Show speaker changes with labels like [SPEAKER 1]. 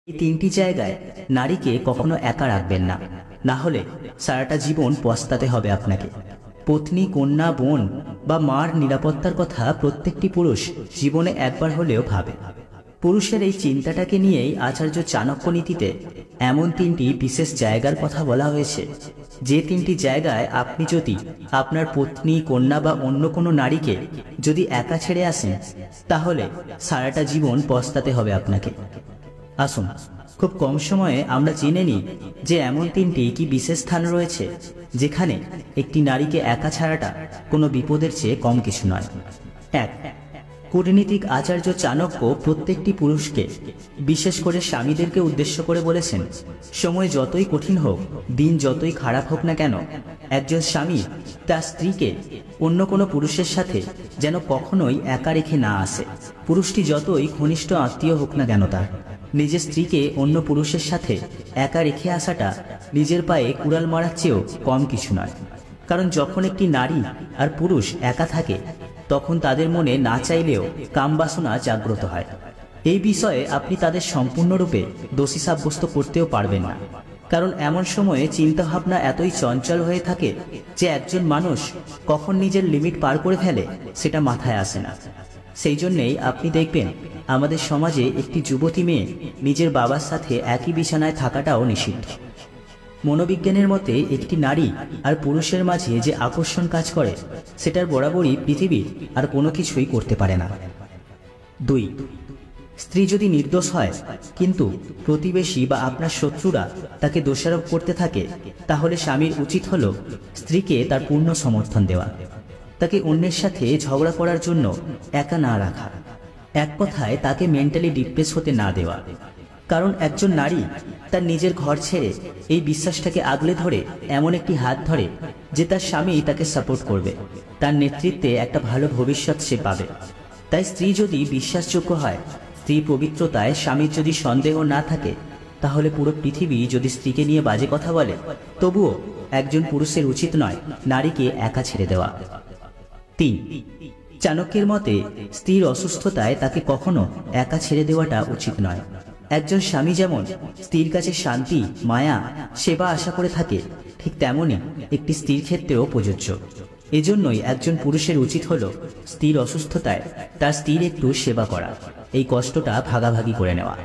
[SPEAKER 1] এই তিনটি জায়গায় নারীকে কখনো একা রাখবেন না, না হলে সারাটা জীবন পস্তাতে হবে আপনাকে। পত্নী, কন্যা, বোন বা মার নিরাপত্তার কথা প্রত্যেকটি পুরুষ জীবনে একবার হলেও ভাবে। পুরুষের এই চিন্তাটাকে নিয়েই আচার্য চাণক্য নীতিতে এমন তিনটি বিশেষ জায়গার কথা বলা হয়েছে, যে তিনটি জায়গায় আপনি যদি আপনার পত্নী, কন্যা বা অন্য কোনো নারীকে যদি একা ছেড়ে আসেন, তাহলে সারাটা জীবন পস্তাতে হবে আপনাকে। আসুন খুব কম সময়ে আমরা জেনে নিই যে এমন তিনটি কি বিশেষ স্থান রয়েছে যেখানে একটি নারীকে একা ছাড়াটা কোনো বিপদের চেয়ে কম কিছু নয়। 1. কূটনীতিক আচার্য চাণক্য প্রত্যেকটি পুরুষকে, বিশেষ করে স্বামীদেরকে উদ্দেশ্য করে বলেছেন, সময় যতই কঠিন হোক, দিন যতই খারাপ হোক না কেন, একজন স্বামী তার স্ত্রীকে অন্য কোনো পুরুষের সাথে যেন কখনোই একা রেখে না আসে। পুরুষটি যতই ঘনিষ্ঠ আত্মীয় হোক না কেন, তার নিজের স্ত্রীকে অন্য পুরুষের সাথে একা রেখে আসাটা নিজের পায়ে কুড়াল মারার চেয়েও কম কিছু নয়। কারণ যখন একটি নারী আর পুরুষ একা থাকে, তখন তাদের মনে না চাইলেও কামবাসনা জাগ্রত হয়। এই বিষয়ে আপনি তাদের সম্পূর্ণরূপে দোষী সাব্যস্ত করতেও পারবেন না, কারণ এমন সময়ে চিন্তাভাবনা এতই চঞ্চল হয়ে থাকে যে একজন মানুষ কখন নিজের লিমিট পার করে ফেলে সেটা মাথায় আসে না। সেই জন্যেই আপনি দেখবেন আমাদের সমাজে একটি যুবতী মেয়ে নিজের বাবার সাথে একই বিছানায় থাকাটাও নিষিদ্ধ। মনোবিজ্ঞানের মতে একটি নারী আর পুরুষের মাঝে যে আকর্ষণ কাজ করে, সেটার বরাবরই পৃথিবীর আর কোনো কিছুই করতে পারে না। 2. স্ত্রী যদি নির্দোষ হয় কিন্তু প্রতিবেশী বা আপনার শত্রুরা তাকে দোষারোপ করতে থাকে, তাহলে স্বামীর উচিত হলো স্ত্রীকে তার পূর্ণ সমর্থন দেওয়া, তাকে অন্যের সাথে ঝগড়া করার জন্য একা না রাখা, এক কথায় তাকে মেন্টালি ডিপ্রেস হতে না দেওয়া। কারণ একজন নারী তার নিজের ঘর ছেড়ে এই বিশ্বাসটাকে আগলে ধরে এমন একটি হাত ধরে যে তার স্বামী তাকে সাপোর্ট করবে, তার নেতৃত্বে একটা ভালো ভবিষ্যৎ সে পাবে। তাই স্ত্রী যদি বিশ্বাসযোগ্য হয়, স্ত্রী পবিত্রতায় স্বামীর যদি সন্দেহ না থাকে, তাহলে পুরো পৃথিবী যদি স্ত্রীকে নিয়ে বাজে কথা বলে, তবুও একজন পুরুষের উচিত নয় নারীকে একা ছেড়ে দেওয়া। 3. চাণক্যের মতে স্ত্রীর অসুস্থতায় তাকে কখনো একা ছেড়ে দেওয়াটা উচিত নয়। একজন স্বামী যেমন স্ত্রীর কাছে শান্তি, মায়া, সেবা আশা করে থাকে, ঠিক তেমনই একটি স্ত্রীর ক্ষেত্রেও প্রযোজ্য। এজন্যই একজন পুরুষের উচিত হলো স্ত্রীর অসুস্থতায় তার স্ত্রীর একটু সেবা করা, এই কষ্টটা ভাগাভাগি করে নেওয়া।